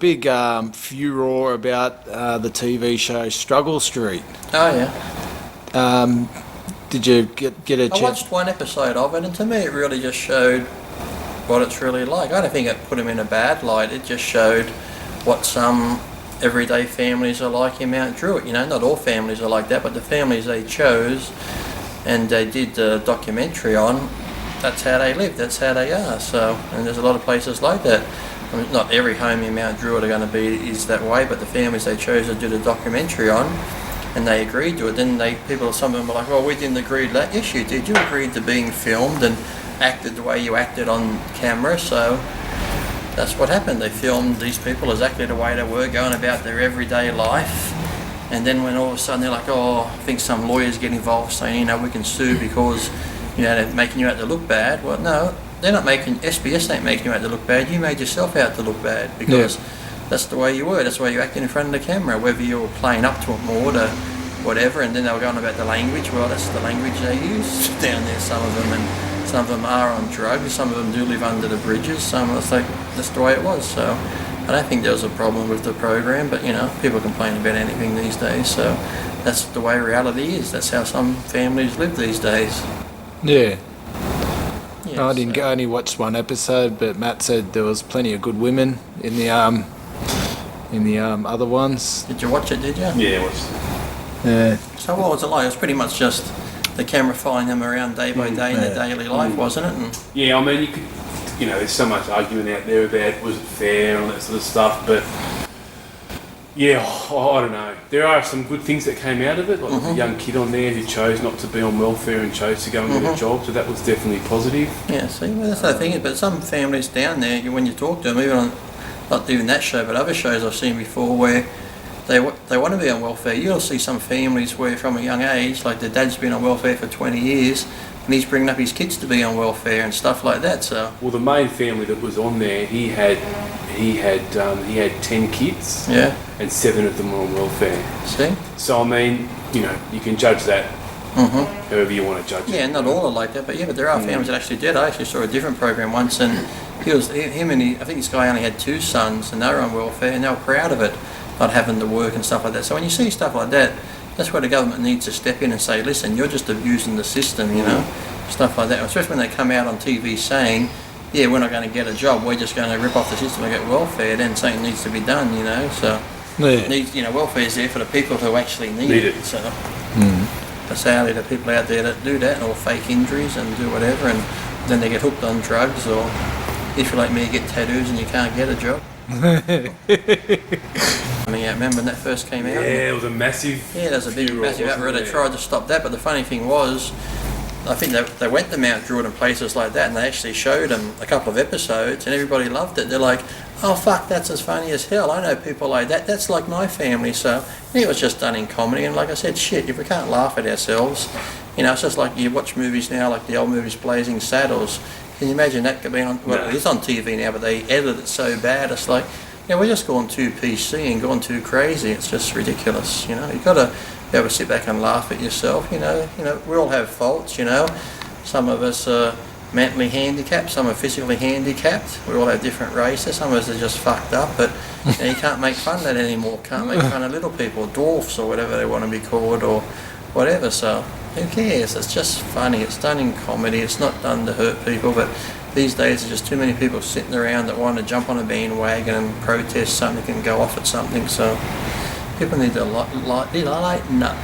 big furore about the TV show Struggle Street. Oh yeah. Did you get a chance? I watched one episode of it, and to me it really just showed what it's really like. I don't think it put him in a bad light. It just showed what some everyday families are like in Mt Druitt. You know, not all families are like that, but the families they chose and they did the documentary on, that's how they live, that's how they are. So, and there's a lot of places like that. I mean, not every home in Mt Druitt are going to be is that way, but the families they chose to do the documentary on, and they agreed to it. Then some of them were like, "Oh, we didn't agree to that." Yes, you did. You agreed to being filmed and acted the way you acted on camera. So that's what happened. They filmed these people exactly the way they were, going about their everyday life. And then when all of a sudden they're like, "Oh, I think some lawyers get involved saying, we can sue because, they're making you out to look bad." Well, no, they're not making, SBS ain't making you out to look bad. You made yourself out to look bad because that's the way you were. That's the way you acted in front of the camera, whether you were playing up to it more to whatever. And then they were going about the language. Well, that's the language they use down there, some of them. And some of them are on drugs. Some of them do live under the bridges. Some of them, that's the way it was. So I don't think there was a problem with the program, but people complain about anything these days. So that's the way reality is. That's how some families live these days. Yeah. Yes, I didn't go, only watched one episode, but Matt said there was plenty of good women in the other ones. Did you watch it? Did you? Yeah, I watched it. Yeah. So what was it like? It was pretty much just the camera following them around day by day in their daily life, wasn't it? And Yeah, I mean, you could, there's so much argument out there about was it fair and all that sort of stuff, but yeah, I don't know. There are some good things that came out of it, like the young kid on there who chose not to be on welfare and chose to go and get a job, so that was definitely positive. yeah, see, well, that's the thing. But some families down there, when you talk to them, even on not even that show, but other shows I've seen before, where they want to be on welfare. You'll see some families where, from a young age, like the dad's been on welfare for 20 years, and he's bringing up his kids to be on welfare and stuff like that. So, well, the main family that was on there, he had 10 kids, and 7 of them were on welfare. see, So I mean, you can judge that however you want to judge it. yeah, not all are like that, but there are families that actually did. I actually saw a different program once, and I think this guy only had 2 sons, and they were on welfare, and they were proud of it, not having to work and stuff like that. So when you see stuff like that, that's where the government needs to step in and say, listen, you're just abusing the system, stuff like that. Especially when they come out on TV saying, yeah, we're not going to get a job, we're just going to rip off the system and get welfare, then something needs to be done, So, welfare is there for the people who actually need it. So, sadly, the people out there that do that, or fake injuries and do whatever, and then they get hooked on drugs, or if you're like me, you get tattoos and you can't get a job. I mean, remember when that first came out? Yeah, it was a massive... Yeah, there's a big, massive outreach. They tried to stop that, but the funny thing was, I think they went to Mt Druitt and places like that, and they actually showed them a couple of episodes, and everybody loved it. They're like, oh fuck, that's as funny as hell. I know people like that. That's like my family. So it was just done in comedy, and like I said, shit, if we can't laugh at ourselves, it's just like you watch movies now, like the old movies Blazing Saddles. Can you imagine that being on? Well, it is on TV now, but they edit it so bad. It's like, we're just going too PC and going too crazy. It's just ridiculous. You've got to be able to sit back and laugh at yourself. We all have faults. Some of us are mentally handicapped, some are physically handicapped. We all have different races. Some of us are just fucked up, but you can't make fun of that anymore. Can't make fun of little people, dwarfs or whatever they want to be called, or whatever. So who cares? It's just funny. It's done in comedy. It's not done to hurt people, but these days there's just too many people sitting around that want to jump on a bandwagon and protest something and go off at something. So people need to lighten up.